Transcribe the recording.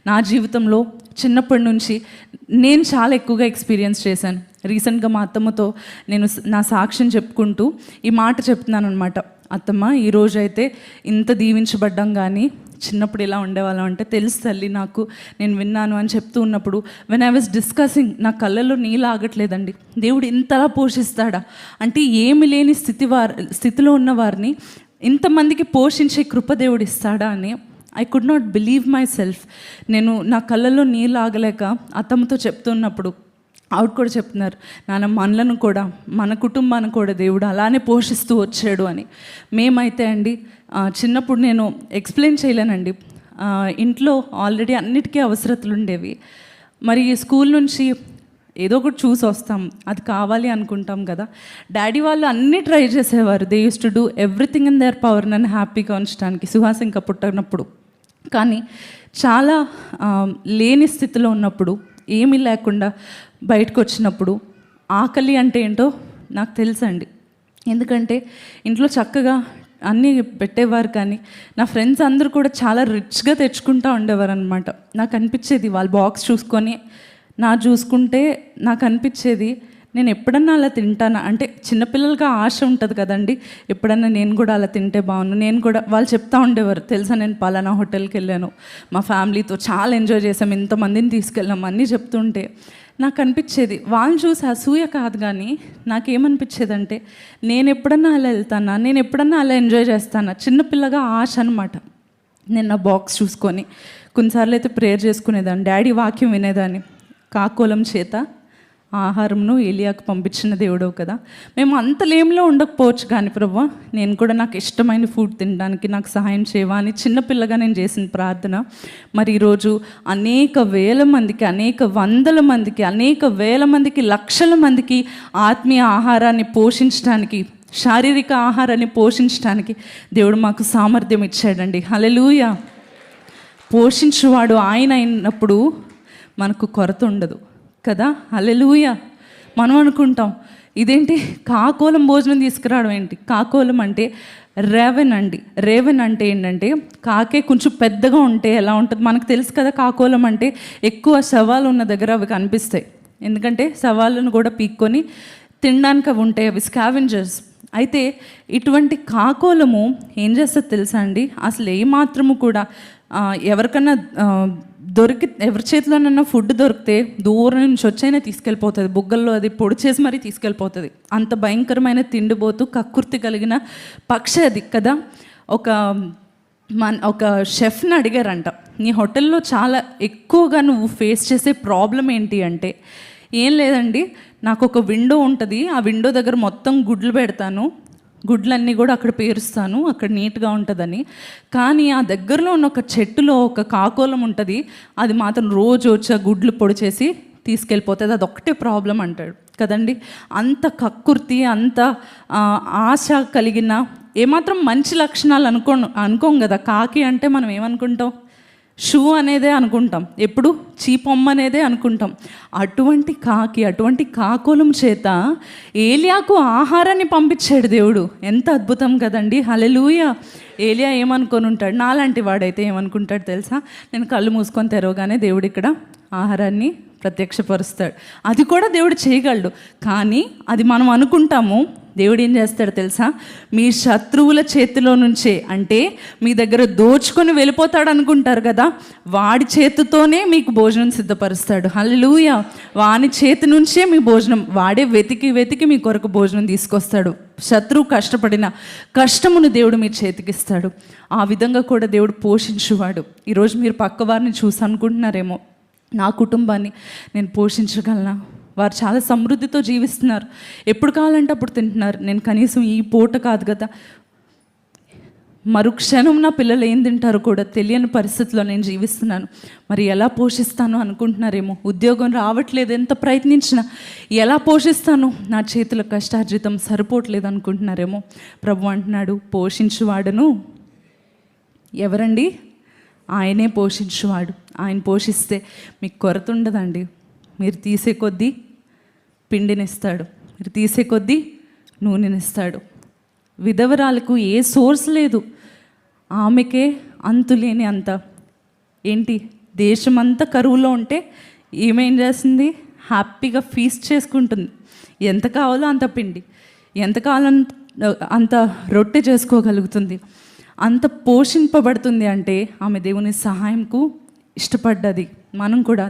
నా జీవితంలో చిన్నప్పటి నుంచి నేను చాలా ఎక్కువగా ఎక్స్పీరియన్స్ చేశాను. రీసెంట్గా మా అత్తమ్మతో నేను నా సాక్ష్యం చెప్పుకుంటూ ఈ మాట చెప్తున్నాను అనమాట. అత్తమ్మ, ఈరోజు అయితే ఇంత దీవించబడ్డాం, కానీ చిన్నప్పుడు ఇలా ఉండేవాళ్ళం అంటే తెలుసు తల్లి నాకు, నేను విన్నాను అని చెప్తూ ఉన్నప్పుడు వెన్ ఐ వాజ్ డిస్కసింగ్ నా కళ్ళల్లో నీళ్ళు ఆగట్లేదండి. దేవుడు ఇంతలా పోషిస్తాడా అంటే, ఏమి లేని స్థితిలో ఉన్న వారిని ఇంతమందికి పోషించే కృప దేవుడు ఇస్తాడా అని I could not believe my self. నేను నా కళ్ళల్లో నీళ్ళు ఆగలేక అత్తమ్మతో చెప్తున్నప్పుడు ఆవిడ కూడా చెప్తున్నారు, నాన్న మనలను కూడా మన కుటుంబాన్ని కూడా దేవుడు అలానే పోషిస్తూ వచ్చాడు అని. మేమైతే అండి చిన్నప్పుడు నేను ఎక్స్ప్లెయిన్ చేయలేనండి. ఇంట్లో ఆల్రెడీ అన్నిటికీ అవసరతలు ఉండేవి. మరి స్కూల్ నుంచి ఏదో ఒకటి చూసి వస్తాం, అది కావాలి అనుకుంటాం కదా. డాడీ వాళ్ళు అన్నీ ట్రై చేసేవారు. They use to do everything in there power నన్ను హ్యాపీగా ఉంచడానికి, సుహాస్ ఇంకా పుట్టినప్పుడు. కానీ చాలా లేని స్థితిలో ఉన్నప్పుడు, ఏమీ లేకుండా బయటకు వచ్చినప్పుడు ఆకలి అంటే ఏంటో నాకు తెలుసండి. ఎందుకంటే ఇంట్లో చక్కగా అన్నీ పెట్టేవారు, కానీ నా ఫ్రెండ్స్ అందరూ కూడా చాలా రిచ్గా తెచ్చుకుంటూ ఉండేవారు అనమాట. నాకు అనిపించేది వాళ్ళ బాక్స్ చూసుకొని చూసుకుంటే నాకు అనిపించేది, నేను ఎప్పుడన్నా అలా తింటానా అంటే, చిన్నపిల్లలకి ఆశ ఉంటుంది కదండి, ఎప్పుడన్నా నేను కూడా అలా తింటే బాగుండు. నేను కూడా వాళ్ళు చెప్తూ ఉండేవారు, తెలుసా నేను పలానా హోటల్కి వెళ్ళాను, మా ఫ్యామిలీతో చాలా ఎంజాయ్ చేసాం, ఇంతమందిని తీసుకెళ్ళాం అన్నీ చెప్తుంటే నాకు అనిపించేది, వాళ్ళని చూసి అసూయ కాదు, కానీ నాకేమనిపించేదంటే, నేను ఎప్పుడన్నా అలా వెళ్తానా, నేను ఎప్పుడన్నా అలా ఎంజాయ్ చేస్తానా, చిన్నపిల్లగా ఆశ అనమాట. నేను నా బాక్స్ చూసుకొని కొన్నిసార్లు అయితే ప్రేయర్ చేసుకునేదాన్ని, డాడీ వాక్యం వినేదాన్ని, కాకోలం చేత ఆహారంను ఏలియాకు పంపించిన దేవుడవు కదా. మేము అంత లేమిలో ఉండకపోవచ్చు, కానీ ప్రభువా నేను కూడా నాకు ఇష్టమైన ఫుడ్ తినడానికి నాకు సహాయం చేయవా అని చిన్నపిల్లగా నేను చేసిన ప్రార్థన మరి ఈరోజు అనేక వేల మందికి, అనేక వందల మందికి, అనేక వేల మందికి, లక్షల మందికి ఆత్మీయ ఆహారాన్ని పోషించడానికి, శారీరక ఆహారాన్ని పోషించడానికి దేవుడు మాకు సామర్థ్యం ఇచ్చాడండి. హల్లెలూయా. పోషించువాడు ఆయన అయినప్పుడు మనకు కొరత ఉండదు కదా. హల్లెలూయా. మనం అనుకుంటాం, ఇదేంటి కాకోలం భోజనం తీసుకురావడం ఏంటి? కాకోలం అంటే రేవెన్ అండి. రేవెన్ అంటే ఏంటంటే, కాకే కొంచెం పెద్దగా ఉంటే ఎలా ఉంటుంది మనకు తెలుసు కదా. కాకోలం అంటే ఎక్కువ శవాలు ఉన్న దగ్గర అవి కనిపిస్తాయి, ఎందుకంటే శవాలను కూడా పీక్కొని తినడానికి అవి ఉంటాయి, అవి స్కావెంజర్స్. అయితే ఇటువంటి కాకోలము ఏం చేస్తుంది తెలుసా అండి, అసలు ఏమాత్రము కూడా ఎవరికన్నా ఎవరి చేతిలోనన్నా ఫుడ్ దొరికితే దూరం నుంచి వచ్చైనా తీసుకెళ్ళిపోతుంది, బుగ్గల్లో అది పొడి చేసి మరీ తీసుకెళ్ళిపోతుంది. అంత భయంకరమైన తిండిపోతూ కక్కుర్తి కలిగిన పక్షి అది కదా. ఒక షెఫ్ని అడిగారంట, నీ హోటల్లో చాలా ఎక్కువగా నువ్వు ఫేస్ చేసే ప్రాబ్లం ఏంటి అంటే, ఏం లేదండి, నాకు ఒక విండో ఉంటుంది, ఆ విండో దగ్గర మొత్తం గుడ్లు పెడతాను, గుడ్లన్నీ కూడా అక్కడ పేరుస్తాను, అక్కడ నీట్గా ఉంటుందని. కానీ ఆ దగ్గరలో ఉన్న ఒక చెట్టులో ఒక కాకోలం ఉంటుంది, అది మాత్రం రోజు వచ్చి ఆ గుడ్లు పొడి చేసి తీసుకెళ్ళిపోతుంది, అది ఒక్కటే ప్రాబ్లం అంటాడు కదండి. అంత కక్కుర్తి, అంత ఆశ కలిగిన, ఏమాత్రం మంచి లక్షణాలు అనుకోం కదా. కాకి అంటే మనం ఏమనుకుంటాం, షూ అనేదే అనుకుంటాం, ఎప్పుడు చీపొమ్మ అనేదే అనుకుంటాం. అటువంటి కాకి, అటువంటి కాకోలం చేత ఏలియాకు ఆహారాన్ని పంపించాడు దేవుడు. ఎంత అద్భుతం కదండి. హల్లెలూయా. ఏలియా ఏమనుకొని ఉంటాడు, నాలాంటి వాడైతే ఏమనుకుంటాడు తెలుసా, నేను కళ్ళు మూసుకొని తెరవగానే దేవుడు ఇక్కడ ఆహారాన్ని ప్రత్యక్షపరుస్తాడు. అది కూడా దేవుడు చేయగలడు, కానీ అది మనం అనుకుంటాము. దేవుడు ఏం చేస్తాడు తెలుసా, మీ శత్రువుల చేతిలో నుంచే, అంటే మీ దగ్గర దోచుకొని వెళ్ళిపోతాడు అనుకుంటారు కదా, వాడి చేతితోనే మీకు భోజనం సిద్ధపరుస్తాడు. హల్లెలూయా. వాని చేతి నుంచే మీ భోజనం, వాడే వెతికి వెతికి మీ కొరకు భోజనం తీసుకొస్తాడు. శత్రువు కష్టపడిన కష్టమును దేవుడు మీ చేతికిస్తాడు. ఆ విధంగా కూడా దేవుడు పోషించువాడు. ఈరోజు మీరు పక్క వారిని చూసి అనుకుంటున్నారేమో, నా కుటుంబాన్ని నేను పోషించగలనా, వారు చాలా సమృద్ధితో జీవిస్తున్నారు, ఎప్పుడు కావాలంటే అప్పుడు తింటున్నారు, నేను కనీసం ఈ పూట కాదు కదా, మరుక్షణం నా పిల్లలు ఏం తింటారో కూడా తెలియని పరిస్థితిలో నేను జీవిస్తున్నాను, మరి ఎలా పోషిస్తాను అనుకుంటున్నారేమో. ఉద్యోగం రావట్లేదు, ఎంత ప్రయత్నించినా ఎలా పోషిస్తాను, నా చేతుల కష్టార్జితం సరిపోవట్లేదు అనుకుంటున్నారేమో. ప్రభు అంటున్నాడు, పోషించువాడును ఎవరండి, ఆయనే పోషించువాడు. ఆయన పోషిస్తే మీకు కొరత ఉండదండి. మీరు తీసే కొద్దీ పిండినిస్తాడు, మీరు తీసే కొద్దీ నూనెనిస్తాడు. విధవరాలకు ఏ సోర్స్ లేదు, ఆమెకే అంతులేని అంత ఏంటి దేశమంతా కరువులో ఉంటే ఏమేం చేస్తుంది, హ్యాపీగా ఫీస్ట్ చేసుకుంటుంది. ఎంత కావాలో అంత పిండి, ఎంత కావాలో అంత రొట్టె చేసుకోగలుగుతుంది. అంత పోషింపబడుతుంది అంటే ఆమె దేవుని సహాయంకు ఇష్టపడ్డది. మనం కూడా